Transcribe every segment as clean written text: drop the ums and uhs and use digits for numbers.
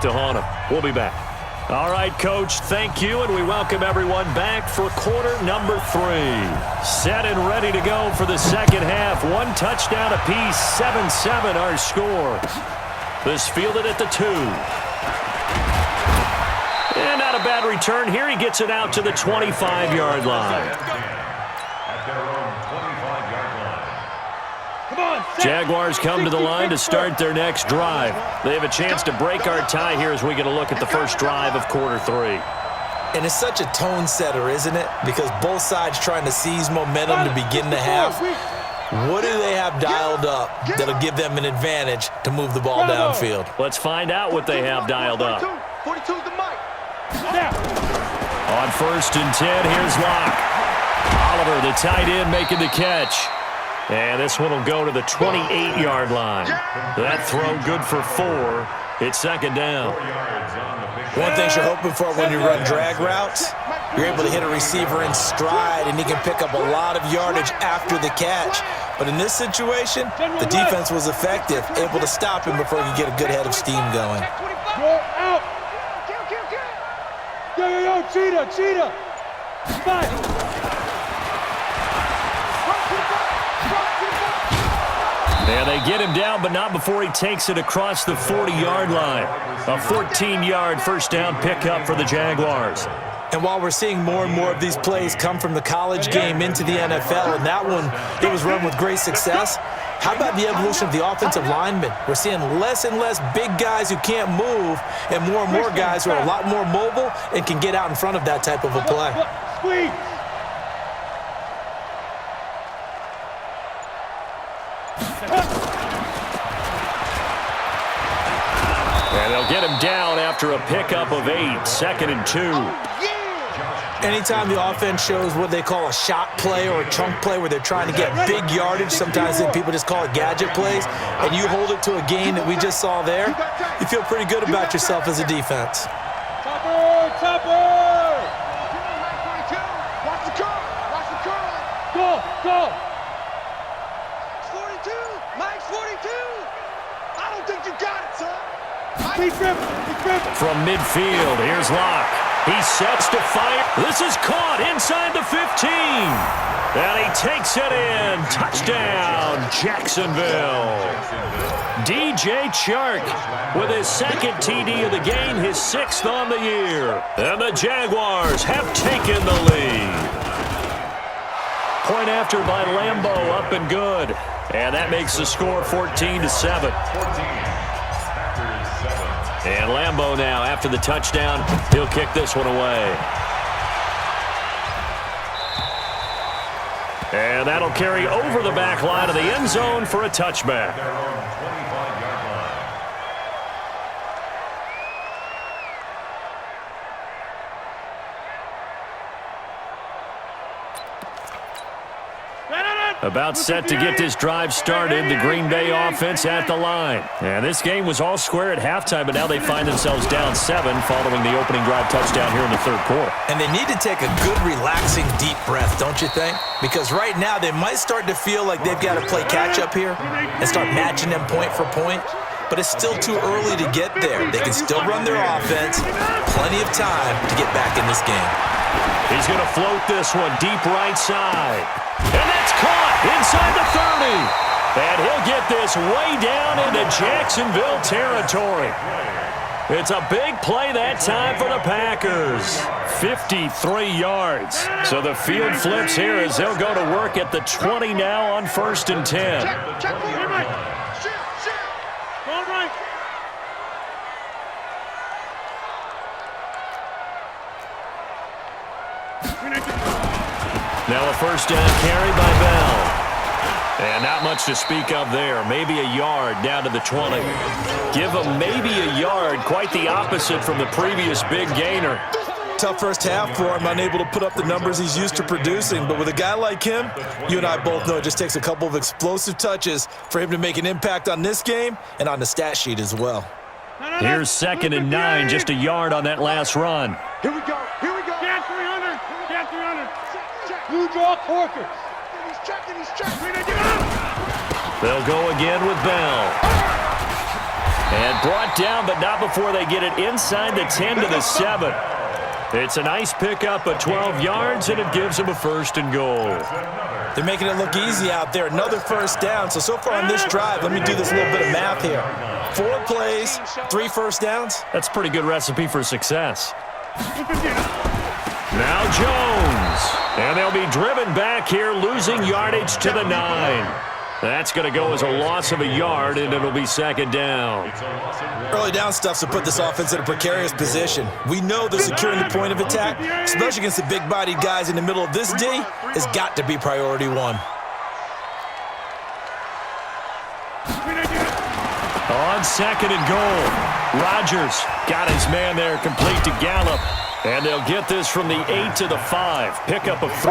To haunt him. We'll be back. All right, Coach, thank you, and we welcome everyone back for quarter number 3. Set and ready to go for the second half. 1 touchdown apiece, 7-7 our score. This fielded at the 2. And not a bad return here. He gets it out to the 25-yard line. Jaguars come to the line to start their next drive. They have a chance to break our tie here as we get a look at the first drive of quarter 3. And it's such a tone setter, isn't it? Because both sides trying to seize momentum to begin the half. What do they have dialed up that'll give them an advantage to move the ball downfield? Let's find out what they have dialed up. 42's the mic. On 1st and 10, here's Locke. Oliver, the tight end, making the catch. And this one will go to the 28-yard line. That throw good for 4. It's second down. One thing you're hoping for when you run drag routes, you're able to hit a receiver in stride, and he can pick up a lot of yardage after the catch. But in this situation, the defense was effective, able to stop him before he could get a good head of steam going. Yo, cheetah. Fight. And they get him down, but not before he takes it across the 40-yard line. A 14-yard first down pickup for the Jaguars. And while we're seeing more and more of these plays come from the college game into the NFL, and that one, it was run with great success, how about the evolution of the offensive linemen? We're seeing less and less big guys who can't move and more guys who are a lot more mobile and can get out in front of that type of a play. Squeeze. And they'll get him down after a pickup of 8, 2nd and 2. Anytime the offense shows what they call a shot play or a chunk play where they're trying to get big yardage, sometimes people just call it gadget plays, and you hold it to a gain that we just saw there, you feel pretty good about yourself as a defense. Topper! Watch the curl! Go! 42! Mike's 42! I don't think you got it, son! He's driven! From midfield, here's Locke. He sets to fire. This is caught inside the 15. And he takes it in. Touchdown, Jacksonville. DJ Chark with his 2nd TD of the game, his 6th on the year. And the Jaguars have taken the lead. Point after by Lambo, up and good. And that makes the score 14-7. And Lambo now, after the touchdown, he'll kick this one away. And that'll carry over the back line of the end zone for a touchback. About set to get this drive started, the Green Bay offense at the line. And this game was all square at halftime, but now they find themselves down 7 following the opening drive touchdown here in the 3rd quarter. And they need to take a good, relaxing, deep breath, don't you think? Because right now they might start to feel like they've got to play catch-up here and start matching them point for point. But it's still too early to get there. They can still run their offense. Plenty of time to get back in this game. He's going to float this one deep right side. And that's caught inside the 30. And he'll get this way down into Jacksonville territory. It's a big play that time for the Packers. 53 yards. So the field flips here as they'll go to work at the 20 now on 1st and 10. Now a first down carry by Bell. And not much to speak of there. Maybe a yard down to the 20. Give him maybe a yard. Quite the opposite from the previous big gainer. Tough first half for him, unable to put up the numbers he's used to producing. But with a guy like him, you and I both know it just takes a couple of explosive touches for him to make an impact on this game and on the stat sheet as well. Here's 2nd and 9, just a yard on that last run. Here we go. Get 300. Blue draw Corker. He's checking. They'll go again with Bell. And brought down, but not before they get it inside the 10 to the 7. It's a nice pickup of 12 yards, and it gives them a 1st and goal. They're making it look easy out there. Another 1st down. So far on this drive, let me do this little bit of math here. 4 plays, 3 first downs. That's a pretty good recipe for success. Now Jones. And they'll be driven back here, losing yardage to the 9. That's going to go as a loss of a yard, and it'll be 2nd down. Early down stuff to put this offense in a precarious position. We know they're securing the point of attack, especially against the big-bodied guys in the middle of this D, has got to be priority 1. On 2nd and goal, Rodgers got his man there complete to Gallup. And they'll get this from the 8 to the 5. Pickup of 3.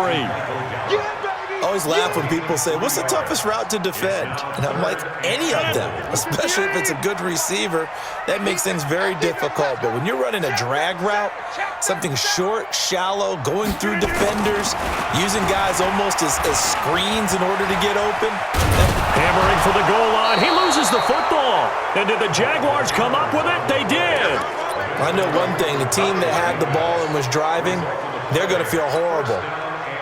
I always laugh when people say, what's the toughest route to defend? And I'm like, any of them, especially if it's a good receiver. That makes things very difficult. But when you're running a drag route, something short, shallow, going through defenders, using guys almost as screens in order to get open. Hammering for the goal line. He loses the football. And did the Jaguars come up with it? They did. I know one thing. The team that had the ball and was driving, they're going to feel horrible.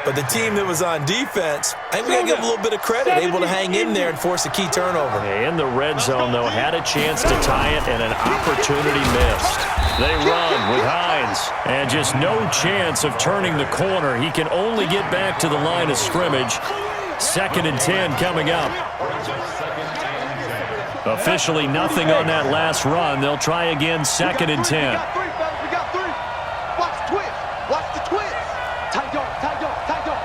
But the team that was on defense, I think we got to give them a little bit of credit, able to hang in there and force a key turnover. In the red zone, though, had a chance to tie it and an opportunity missed. They run with Hines, and just no chance of turning the corner. He can only get back to the line of scrimmage. 2nd and 10 coming up. Officially nothing on that last run. They'll try again, 2nd and 10. We got 3. Watch the twist. Watch the twist. Tight dog, tight dog, tight dog.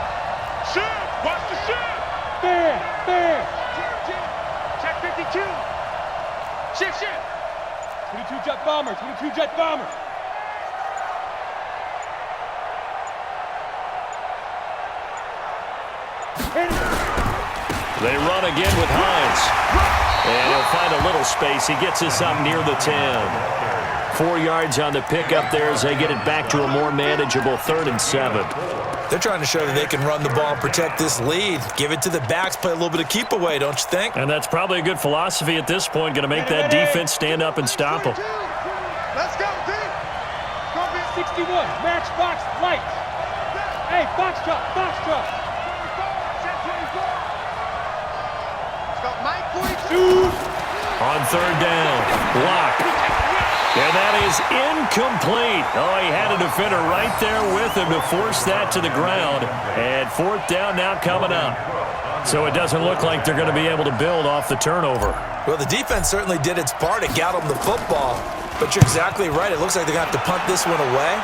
Shift. Watch the shift. Fair. Check 52. Shift. 22 jet bomber. 22 jet bomber. They run again with Hines. And he'll find a little space. He gets this up near the 10. 4 yards on the pickup there as they get it back to a more manageable 3rd and 7. They're trying to show that they can run the ball and protect this lead. Give it to the backs, play a little bit of keep away, don't you think? And that's probably a good philosophy at this point. Going to make that defense stand up and stop them. Let's go, team. It's going to be 61. Matchbox lights. Hey, box truck. Mike 42. On 3rd down, block. And that is incomplete. Oh, he had a defender right there with him to force that to the ground. And 4th down now coming up. So it doesn't look like they're going to be able to build off the turnover. Well, the defense certainly did its part. It got them the football. But you're exactly right. It looks like they're going to have to punt this one away.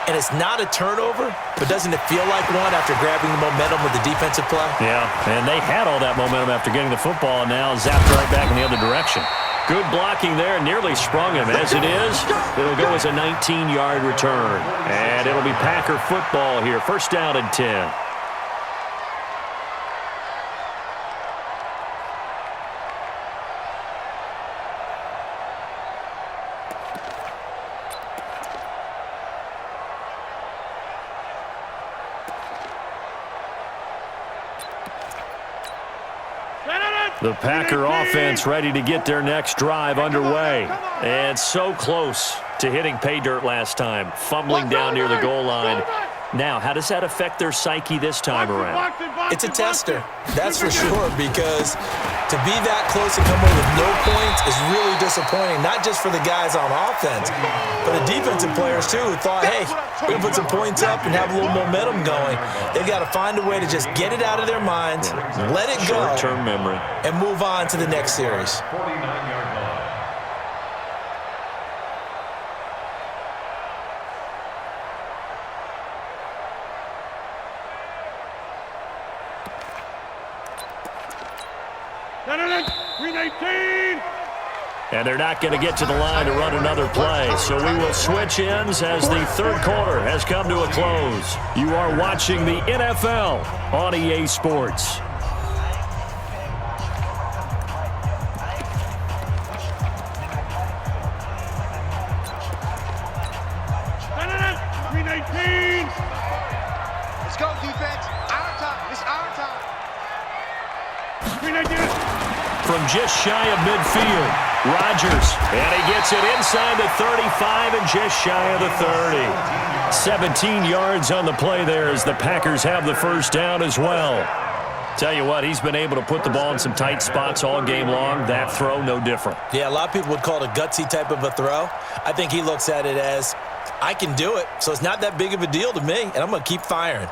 And it's not a turnover, but doesn't it feel like one after grabbing the momentum with the defensive play? Yeah, and they had all that momentum after getting the football, and now zapped right back in the other direction. Good blocking there, nearly sprung him. As it is, it'll go as a 19-yard return. And it'll be Packer football here, 1st down and 10. The Packer offense ready to get their next drive underway. And so close to hitting pay dirt last time, fumbling down near the goal line. Now, how does that affect their psyche this time around? It's a tester, that's for sure, because to be that close and come away with no points is really disappointing, not just for the guys on offense, but the defensive players, too, who thought, hey, we're going to put some points up and have a little momentum going. They've got to find a way to just get it out of their minds, let it go, short-term memory, and move on to the next series. And they're not going to get to the line to run another play. So we will switch ends as the 3rd quarter has come to a close. You are watching the NFL on EA Sports. Let's go, defense. Our time. It's our time. From just shy of midfield, Rodgers, and he gets it inside the 35 and just shy of the 30. 17 yards on the play there as the Packers have the first down as well. Tell you what, he's been able to put the ball in some tight spots all game long. That throw, no different. Yeah, a lot of people would call it a gutsy type of a throw. I think he looks at it as, I can do it, so it's not that big of a deal to me, and I'm going to keep firing.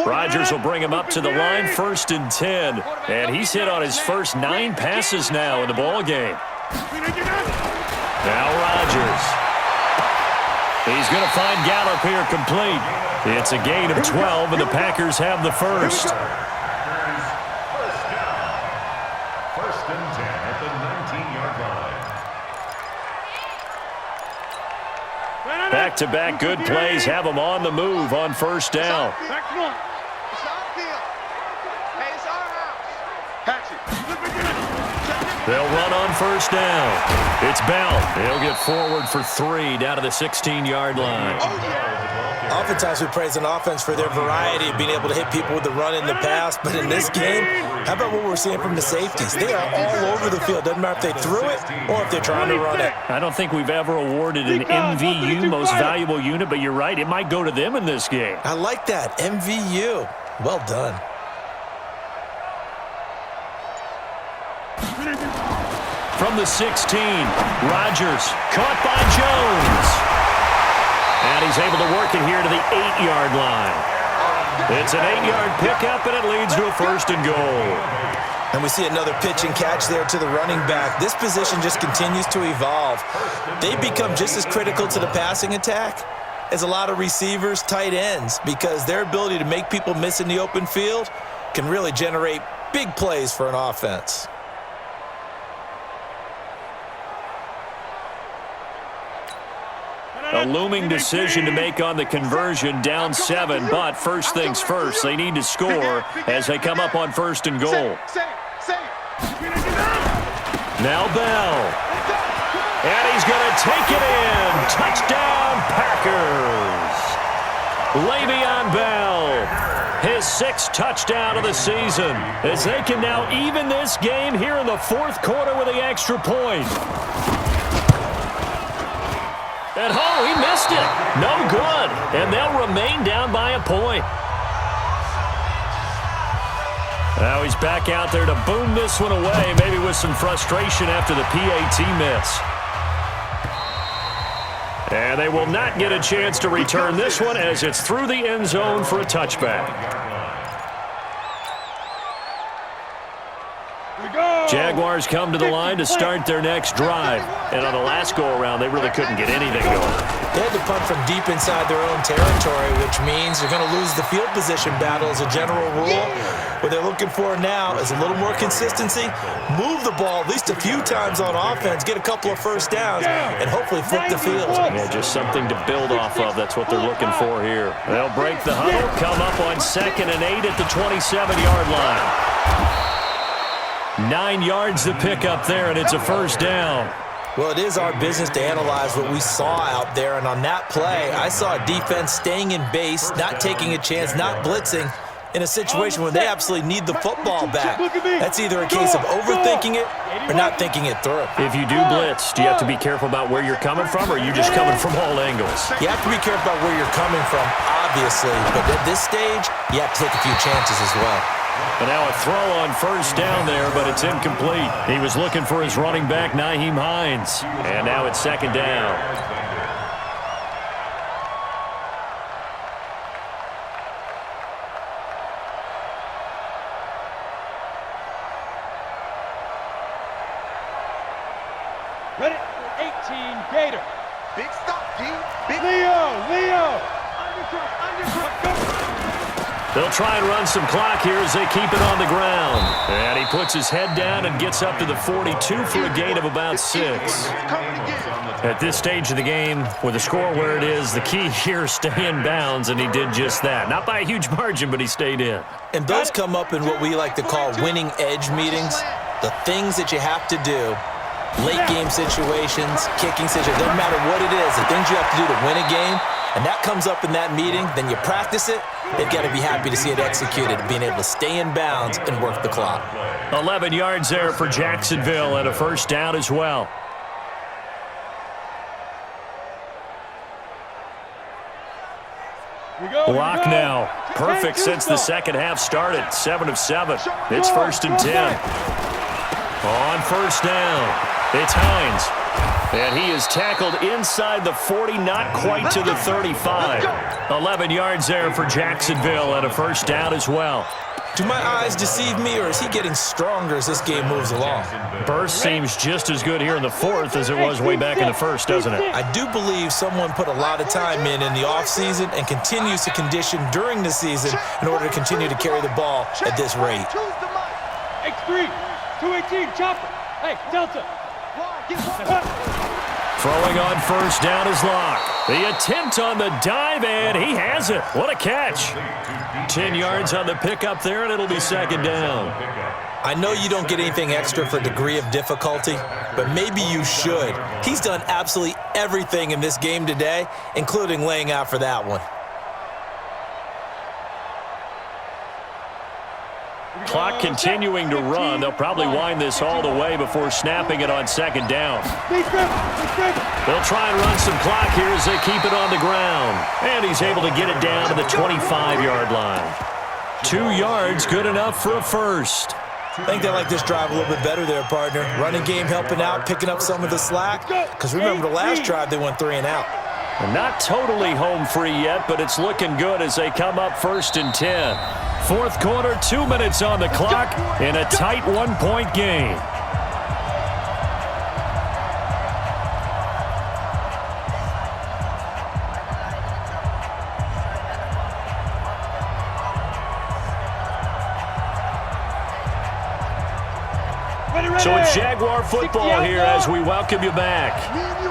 Rodgers will bring him up to the line, 1st and 10. And he's hit on his first 9 passes now in the ball game. Now Rodgers. He's going to find Gallup here complete. It's a gain of 12, and the Packers have the first. First and 10 at the 19-yard line. Back-to-back good plays have them on the move on first down. They'll run on first down. It's Bell. He'll get forward for 3 down to the 16-yard line. Oftentimes we praise an offense for their variety of being able to hit people with the run and the pass, but in this game, how about what we're seeing from the safeties? They are all over the field. Doesn't matter if they threw it or if they're trying to run it. I don't think we've ever awarded an MVU, most valuable unit, but you're right, it might go to them in this game. I like that, MVU. Well done. From the 16, Rodgers caught by Jones. And he's able to work it here to the 8-yard line. It's an 8-yard pickup, and it leads to a 1st and goal. And we see another pitch and catch there to the running back. This position just continues to evolve. They become just as critical to the passing attack as a lot of receivers, tight ends, because their ability to make people miss in the open field can really generate big plays for an offense. A looming decision to make on the conversion, down 7, but first things first, they need to score as they come up on 1st and goal. Now Bell. And he's going to take it in. Touchdown, Packers. Le'Veon Bell, his 6th touchdown of the season, as they can now even this game here in the 4th quarter with the extra point. And he missed it. No good. And they'll remain down by a point. Now he's back out there to boom this one away, maybe with some frustration after the PAT miss. And they will not get a chance to return this one as it's through the end zone for a touchback. Jaguars come to the line to start their next drive. And on the last go-around, they really couldn't get anything going. They had to punt from deep inside their own territory, which means they're going to lose the field position battle as a general rule. What they're looking for now is a little more consistency, move the ball at least a few times on offense, get a couple of first downs, and hopefully flip the field. Yeah, just something to build off of. That's what they're looking for here. They'll break the huddle, come up on 2nd and 8 at the 27-yard line. 9 yards to pick up there, and it's a first down. Well, it is our business to analyze what we saw out there, and on that play, I saw a defense staying in base, not taking a chance, not blitzing, in a situation where they absolutely need the football back. That's either a case of overthinking it or not thinking it through. If you do blitz, do you have to be careful about where you're coming from, or are you just coming from all angles? You have to be careful about where you're coming from, obviously, but at this stage, you have to take a few chances as well. And now a throw on first down there, but it's incomplete. He was looking for his running back, Nyheim Hines. And now it's 2nd down. Ready? 18, Gator. Big stop, D. Big Leo. They'll try and run some clock here as they keep it on the ground. And he puts his head down and gets up to the 42 for a gain of about 6. At this stage of the game, with the score where it is, the key here is stay in bounds, and he did just that. Not by a huge margin, but he stayed in. And those come up in what we like to call winning edge meetings, the things that you have to do late game situations, kicking situations, doesn't matter what it is, the things you have to do to win a game, and that comes up in that meeting, then you practice it, they've got to be happy to see it executed, being able to stay in bounds and work the clock. 11 yards there for Jacksonville and a first down as well. Block now. Perfect since the second half started. 7 of 7. It's 1st and 10. On first down, it's Hines. And he is tackled inside the 40, not quite to the 35. 11 yards there for Jacksonville and a first down as well. Do my eyes deceive me, or is he getting stronger as this game moves along? Burst seems just as good here in the 4th as it was way back in the 1st, doesn't it? I do believe someone put a lot of time in the offseason and continues to condition during the season in order to continue to carry the ball at this rate. X3, 218, chopper. Hey, Delta. Throwing on first down is Locke. The attempt on the dive, and he has it. What a catch. 10 yards on the pickup there, and it'll be 2nd down. I know you don't get anything extra for degree of difficulty, but maybe you should. He's done absolutely everything in this game today, including laying out for that one. Clock continuing to run. They'll probably wind this all the way before snapping it on 2nd down. They'll try and run some clock here as they keep it on the ground. And he's able to get it down to the 25-yard line. 2 yards, good enough for a first. I think they like this drive a little bit better there, partner. Running game helping out, picking up some of the slack. Because remember, the last drive they went 3 and out. Not totally home free yet, but it's looking good as they come up 1st and 10. 4th quarter, 2 minutes on the clock in a tight 1-point game. So it's Jaguar football here as we welcome you back.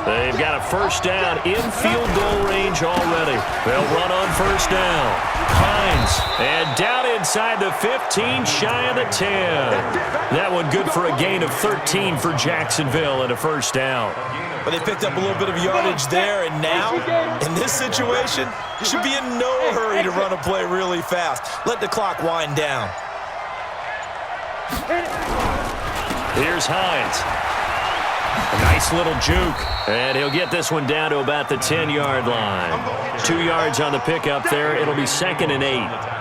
They've got a first down in field goal range already. They'll run on first down. Hines, and down inside the 15, shy of the 10. That one good for a gain of 13 for Jacksonville and a first down. But they picked up a little bit of yardage there, and now, in this situation, you should be in no hurry to run a play really fast. Let the clock wind down. Here's Hines. A nice little juke. And he'll get this one down to about the 10-yard line. 2 yards on the pickup there. It'll be 2nd and 8.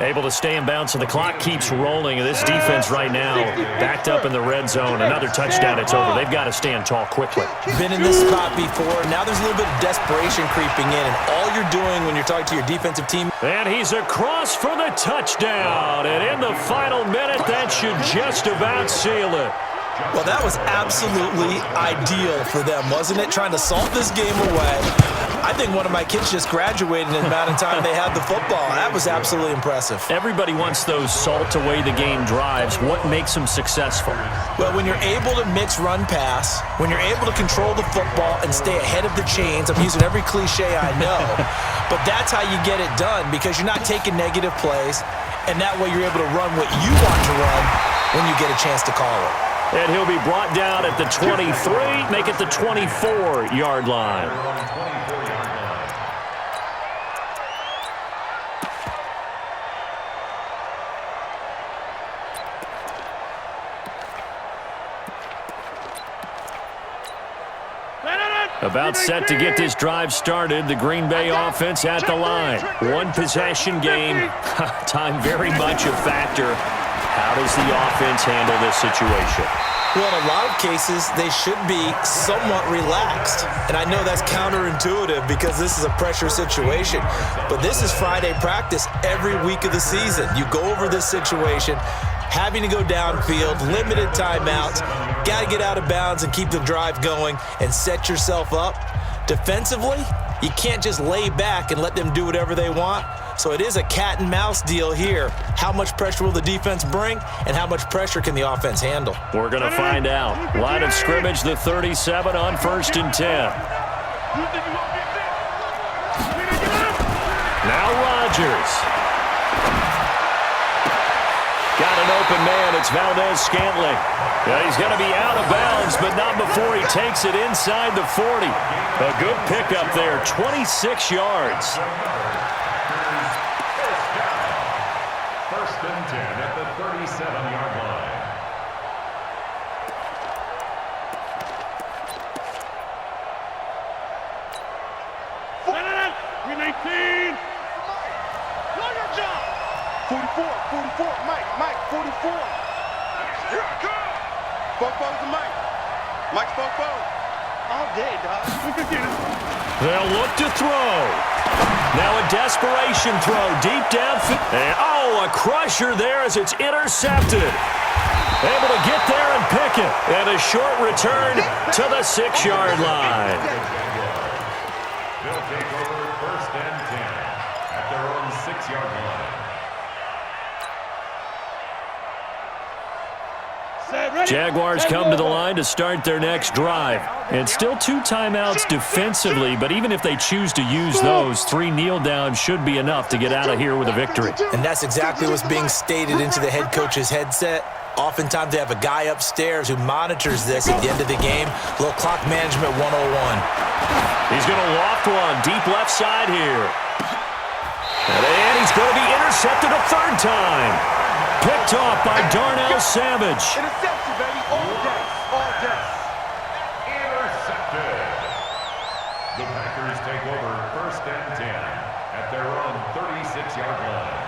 Able to stay in bounds, so the clock keeps rolling. And this defense right now backed up in the red zone. Another touchdown, it's over. They've got to stand tall quickly. Been in this spot before. Now there's a little bit of desperation creeping in. And all you're doing when you're talking to your defensive team. And he's across for the touchdown. And in the final minute, that should just about seal it. Well, that was absolutely ideal for them, wasn't it? Trying to salt this game away. I think one of my kids just graduated in the amount of time they had the football. That was absolutely impressive. Everybody wants those salt away the game drives. What makes them successful? Well, when you're able to mix run pass, when you're able to control the football and stay ahead of the chains, I'm using every cliche I know, but that's how you get it done because you're not taking negative plays, and that way you're able to run what you want to run when you get a chance to call it. And he'll be brought down at the 23, make it the 24-yard line. About set to get this drive started. The Green Bay offense at the line. One possession game. Time very much a factor. How does the offense handle this situation? Well, in a lot of cases, they should be somewhat relaxed. And I know that's counterintuitive because this is a pressure situation. But this is Friday practice every week of the season. You go over this situation, having to go downfield, limited timeouts, got to get out of bounds and keep the drive going and set yourself up. Defensively, you can't just lay back and let them do whatever they want. So it is a cat and mouse deal here. How much pressure will the defense bring, and how much pressure can the offense handle? We're going to find out. Line of scrimmage, the 37 on 1st and 10. Now Rodgers. Got an open man. It's Valdez-Scantling. Yeah, he's going to be out of bounds, but not before he takes it inside the 40. A good pickup there, 26 yards. First and 10 at the 37-yard line. We're 19. 44, Mike, 44. Here I come. Bofo's to Mike. Mike's Bofo. All day, dog. They'll look to throw. Now a desperation throw deep downfield. And, a crusher there as it's intercepted. Able to get there and pick it. And a short return to the 6-yard line. They'll take over first and 10 at their own 6-yard line. Jaguars come to the line to start their next drive. And still 2 timeouts defensively, but even if they choose to use those, 3 kneel downs should be enough to get out of here with a victory. And that's exactly what's being stated into the head coach's headset. Oftentimes they have a guy upstairs who monitors this at the end of the game. A little clock management 101. He's going to loft one deep left side here. And he's going to be intercepted a 3rd time. Picked off by Darnell Savage. Interception, baby. All day. All day. Intercepted. The Packers take over first and 10 at their own 36-yard line.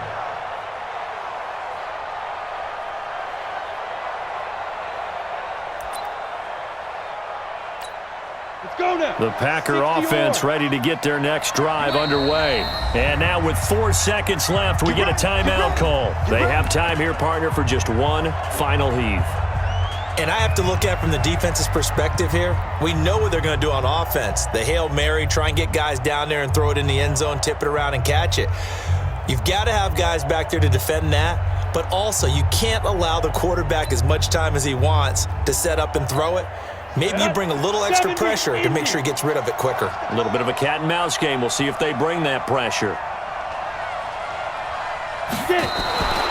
Let's go now. The Packer offense ready to get their next drive underway. And now with 4 seconds left, we get a timeout call. They have time here, partner, for just one final heave. And I have to look at it from the defense's perspective here. We know what they're going to do on offense. The Hail Mary, try and get guys down there and throw it in the end zone, tip it around and catch it. You've got to have guys back there to defend that, but also you can't allow the quarterback as much time as he wants to set up and throw it. Maybe you bring a little extra pressure to make sure he gets rid of it quicker. A little bit of a cat and mouse game. We'll see if they bring that pressure. Get it.